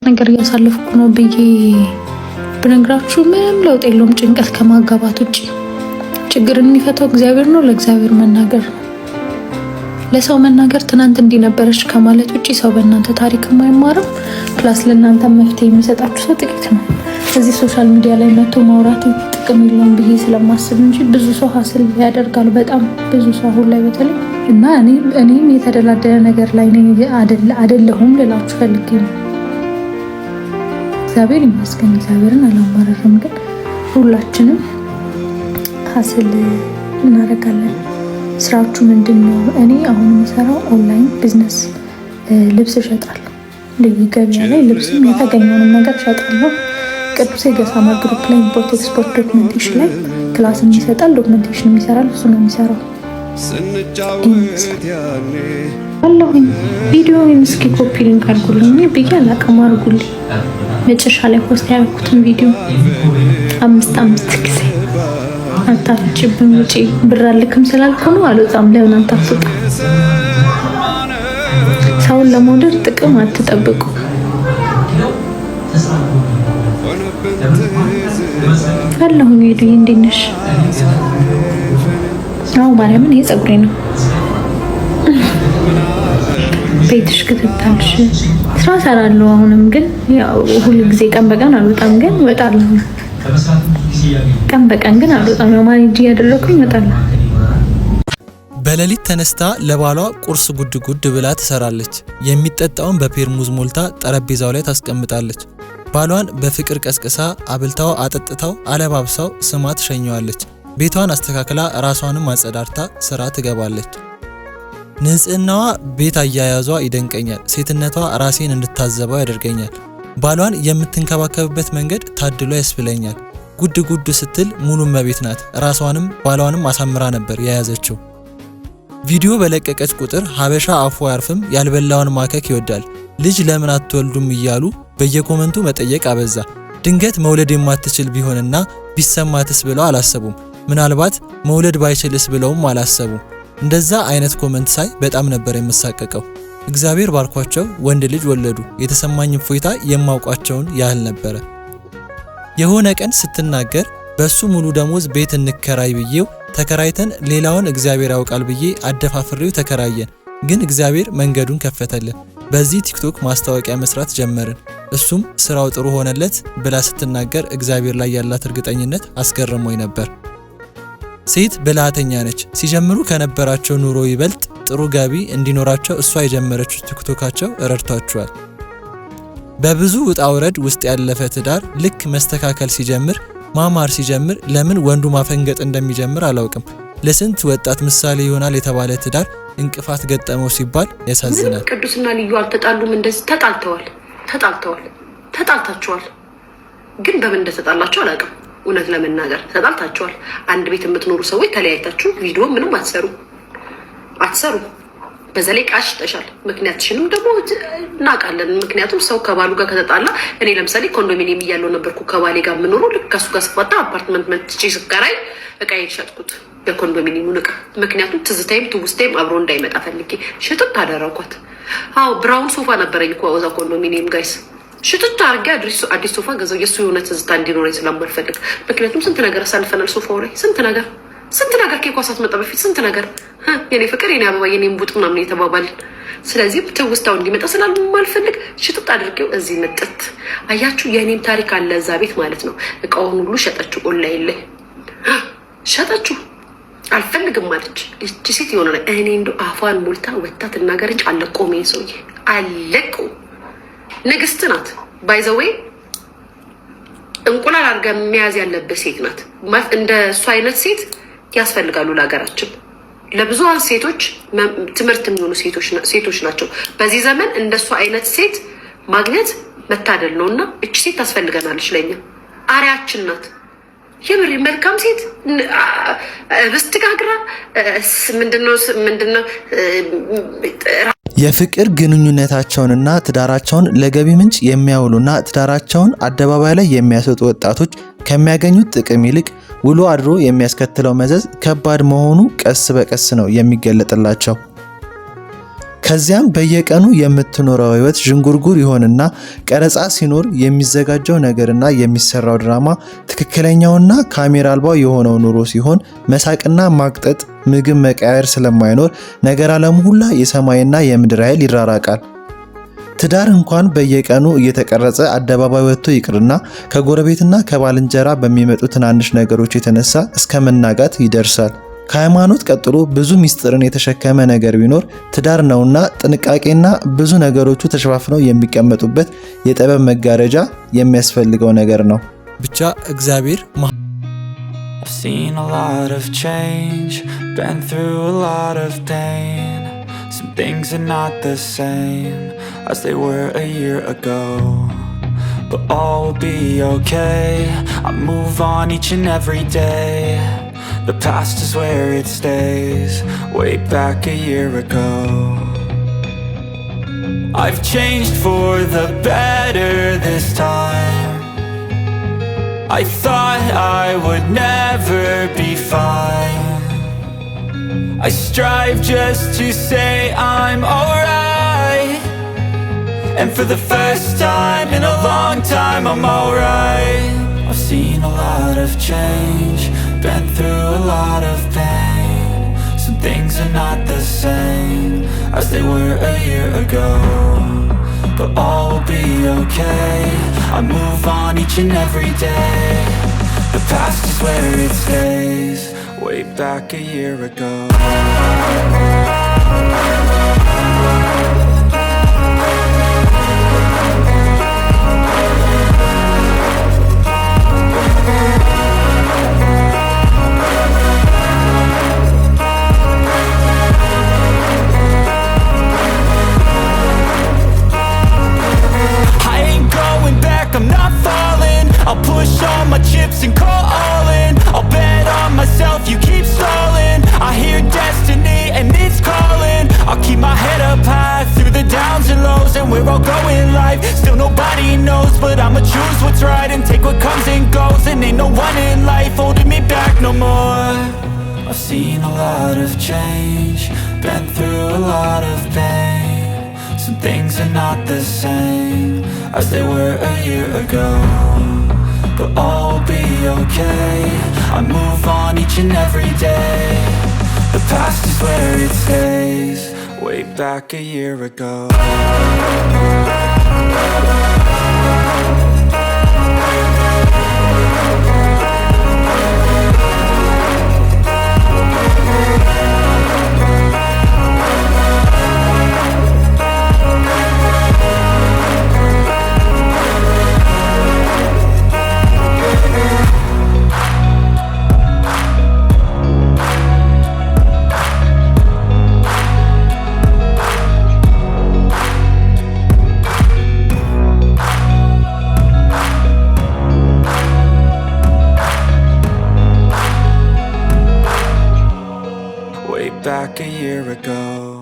ነገር እያሳለፍኩ ነው ብዬ ብነግራችሁ ምንም ለውጥ የለውም። ጭንቀት ከማጋባት ውጪ ችግርን የሚፈታው እግዚአብሔር ነው። ለእግዚአብሔር መናገር ነው። ለሰው መናገር ትናንት እንዲነበረች ከማለት ውጪ ሰው በእናንተ ታሪክ የማይማርም። ፕላስ ለእናንተ መፍትሄ የሚሰጣችሁ ሰው ጥቂት ነው። እዚህ ሶሻል ሚዲያ ላይ መጥቶ ማውራት ጥቅም የለውም ብዬ ስለማስብ እንጂ ብዙ ሰው ሀስል ያደርጋል። በጣም ብዙ ሰው አሁን ላይ በተለይ እና እኔም የተደላደለ ነገር ላይ አይደለሁም ልላችሁ ፈልጌ ነው። እግዚአብሔር ይመስገን፣ እግዚአብሔርን አላማረርም። ግን ሁላችንም ሀስል እናደርጋለን። ስራችሁ ምንድን ነው? እኔ አሁን የምሰራው ኦንላይን ቢዝነስ ልብስ እሸጣለሁ። ገበያ ላይ ልብስም የተገኘውንም ነገር እሸጣለሁ። ቅዱስ የገሳማ ግሩፕ ላይ ኢምፖርት ኤክስፖርት ዶክመንቴሽን ላይ ክላስ ይሰጣል። ዶክመንቴሽን የሚሰራል እሱ ነው የሚሰራው። አለሁኝ ቪዲዮውን እስኪ ኮፒ ሊንክ አድርጉልኝ ብዬ አላቅም። አድርጉልኝ። መጨረሻ ላይ ፖስት ያደረኩትን ቪዲዮ አምስት ጊዜ አታፍጭብኝ ውጪ ብር አልክም ስላልኩ ነው አልወጣም። ለምን አታፍጡ? ሰውን ለመውደድ ጥቅም አትጠብቁ። አለሁኝ። ሄዱኝ እንዴት ነሽ? አዎ ማርያምን ይሄ ፀጉሬ ነው። ቤትሽ ክትታልሽ ስራ ሰራለሁ። አሁንም ግን ያው ሁሉ ጊዜ ቀን በቀን አልወጣም፣ ግን እወጣለሁ። ቀን በቀን ግን አልወጣም። ያው ማኔጅ እያደረኩኝ እወጣለሁ። በሌሊት ተነስታ ለባሏ ቁርስ ጉድ ብላ ትሰራለች። የሚጠጣውን በፔርሙዝ ሞልታ ጠረጴዛው ላይ ታስቀምጣለች። ባሏን በፍቅር ቀስቅሳ አብልታው አጠጥታው አለባብሳው ስማ ትሸኘዋለች። ቤቷን አስተካክላ ራሷንም አጸዳርታ ስራ ትገባለች። ንጽህናዋ፣ ቤት አያያዟ ይደንቀኛል። ሴትነቷ ራሴን እንድታዘበው ያደርገኛል። ባሏን የምትንከባከብበት መንገድ ታድሎ ያስብለኛል። ጉድ ስትል ሙሉ መቤት ናት። ራሷንም ባሏንም አሳምራ ነበር የያዘችው። ቪዲዮ በለቀቀች ቁጥር ሀበሻ አፉ አያርፍም፣ ያልበላውን ማከክ ይወዳል። ልጅ ለምን አትወልዱም እያሉ በየኮመንቱ መጠየቅ አበዛ። ድንገት መውለድ የማትችል ቢሆንና ቢሰማትስ ብለው አላሰቡም። ምናልባት መውለድ ባይችልስ ብለውም አላሰቡም። እንደዛ አይነት ኮመንት ሳይ በጣም ነበር የምሳቀቀው። እግዚአብሔር ባርኳቸው ወንድ ልጅ ወለዱ። የተሰማኝ እፎይታ የማውቋቸውን ያህል ነበረ። የሆነ ቀን ስትናገር በሱ ሙሉ ደሞዝ ቤት እንከራይ ብዬው ተከራይተን ሌላውን እግዚአብሔር ያውቃል ብዬ አደፋፍሬው ተከራየን። ግን እግዚአብሔር መንገዱን ከፈተልን። በዚህ ቲክቶክ ማስታወቂያ መስራት ጀመርን። እሱም ስራው ጥሩ ሆነለት ብላ ስትናገር እግዚአብሔር ላይ ያላት እርግጠኝነት አስገርሞኝ ነበር። ሴት ብልሃተኛ ነች። ሲጀምሩ ከነበራቸው ኑሮ ይበልጥ ጥሩ ገቢ እንዲኖራቸው እሷ የጀመረችው ቲክቶካቸው ረድቷቸዋል። በብዙ ውጣ ውረድ ውስጥ ያለፈ ትዳር ልክ መስተካከል ሲጀምር ማማር ሲጀምር ለምን ወንዱ ማፈንገጥ እንደሚጀምር አላውቅም። ለስንት ወጣት ምሳሌ ይሆናል የተባለ ትዳር እንቅፋት ገጠመው ሲባል ያሳዝናል። ቅዱስና ልዩ አልተጣሉም። እንደዚህ ተጣልታችኋል። ግን በምን እንደተጣላችሁ አላውቅም። እውነት ለመናገር ተጣልታችኋል። አንድ ቤት የምትኖሩ ሰዎች ተለያይታችሁ ቪዲዮ ምንም አትሰሩ። በዛ ላይ ቃሽተሻል። ምክንያትሽንም ደግሞ እናውቃለን። ምክንያቱም ሰው ከባሉ ጋር ከተጣላ እኔ ለምሳሌ ኮንዶሚኒየም እያለው ነበርኩ ከባሌ ጋር የምኖረው። ልክ ከሱ ጋር ስፋታ አፓርትመንት መጥቼ ስከራይ እቃ የሸጥኩት የኮንዶሚኒየሙን እቃ። ምክንያቱም ትዝታይም ትውስታይም አብሮ እንዳይመጣ ፈልጌ ሽጥት አደረኳት። አዎ ብራውን ሶፋ ነበረኝ እኮ እዛ ኮንዶሚኒየም ጋይስ። ሽጥት አድርጌ አዲስ ሶፋ ገዛው። የእሱ የሆነ ትዝታ እንዲኖረኝ ስለማልፈልግ። ምክንያቱም ስንት ነገር አሳልፈናል ሶፋው ላይ ስንት ነገር ኬኳ ሳትመጣ በፊት ስንት ነገር የኔ ፍቅር የኔ አበባ የኔ ቡጥ ምናምን የተባባልን። ስለዚህ ትውስታው እንዲመጣ ስላልማልፈልግ ሽጥጥ አድርጌው እዚህ መጠት። አያችሁ የኔም ታሪክ አለ እዛ ቤት ማለት ነው። እቃውን ሁሉ ሸጠችው። ኦንላይን ላይ ሸጠችው። አልፈልግም ማለች እቺ ሴት የሆነ ላይ እኔ እንደው አፏን ሞልታ ወጣ ትናገር እንጂ አለቆም። ይሄ ሰውዬ አለቀው። ንግስት ናት ባይዘዌ እንቁላል አድርጋ መያዝ ያለበት ሴት ናት። እንደ እሷ አይነት ሴት ያስፈልጋሉ ለሀገራችን። ለብዙሃን ሴቶች ትምህርት የሚሆኑ ሴቶች ናቸው በዚህ ዘመን። እንደሷ አይነት ሴት ማግኘት መታደል ነው እና እቺ ሴት ታስፈልገናለች። ለኛ አሪያችን ናት። የምር መልካም ሴት በስተጋግራ ምንድነው የፍቅር ግንኙነታቸውንና ትዳራቸውን ለገቢ ምንጭ የሚያውሉና ትዳራቸውን አደባባይ ላይ የሚያሰጡ ወጣቶች ከሚያገኙት ጥቅም ይልቅ ውሎ አድሮ የሚያስከትለው መዘዝ ከባድ መሆኑ ቀስ በቀስ ነው የሚገለጥላቸው። ከዚያም በየቀኑ የምትኖረው ህይወት ዥንጉርጉር ይሆንና ቀረጻ ሲኖር የሚዘጋጀው ነገርና የሚሰራው ድራማ ትክክለኛውና ካሜራ አልባው የሆነው ኑሮ ሲሆን መሳቅና ማቅጠጥ ምግብ መቀያየር ስለማይኖር ነገር ዓለሙ ሁላ የሰማይና የምድር ኃይል ይራራቃል። ትዳር እንኳን በየቀኑ እየተቀረጸ አደባባይ ወጥቶ ይቅርና ከጎረቤትና ከባልንጀራ በሚመጡ ትናንሽ ነገሮች የተነሳ እስከ መናጋት ይደርሳል። ከሃይማኖት ቀጥሎ ብዙ ሚስጥርን የተሸከመ ነገር ቢኖር ትዳር ነውና ጥንቃቄና ብዙ ነገሮቹ ተሸፋፍነው የሚቀመጡበት የጥበብ መጋረጃ የሚያስፈልገው ነገር ነው። ብቻ እግዚአብሔር I've seen a lot of change, been through a lot of pain. Some things are not the same as they were a year ago, but all will be okay. I move on each and every day. The past is where it stays, way back a year ago. I've changed for the better this time. I thought I would never be fine. I strive just to say I'm alright, and for the first time in a long time I'm alright. I've seen a lot of change, been through a lot of pain. Some things are not the same as they were a year ago, but all will be okay. I move on each and every day. The past is where it stays, way back a year ago. I'm not falling, I'll push all my chips and call all in. I'll bet on myself, you keep stalling. I hear destiny and it's calling. I'll keep my head up high through the downs and lows, and where I'll go in life still nobody knows, but I'ma choose what's right and take what comes and goes. And ain't no one in life holding me back no more. I've seen a lot of change, been through a lot of pain. Some things are not the same as they were a year ago, but all will be okay. I move on each and every day. The past is where it stays, way back a year ago. Back a year ago.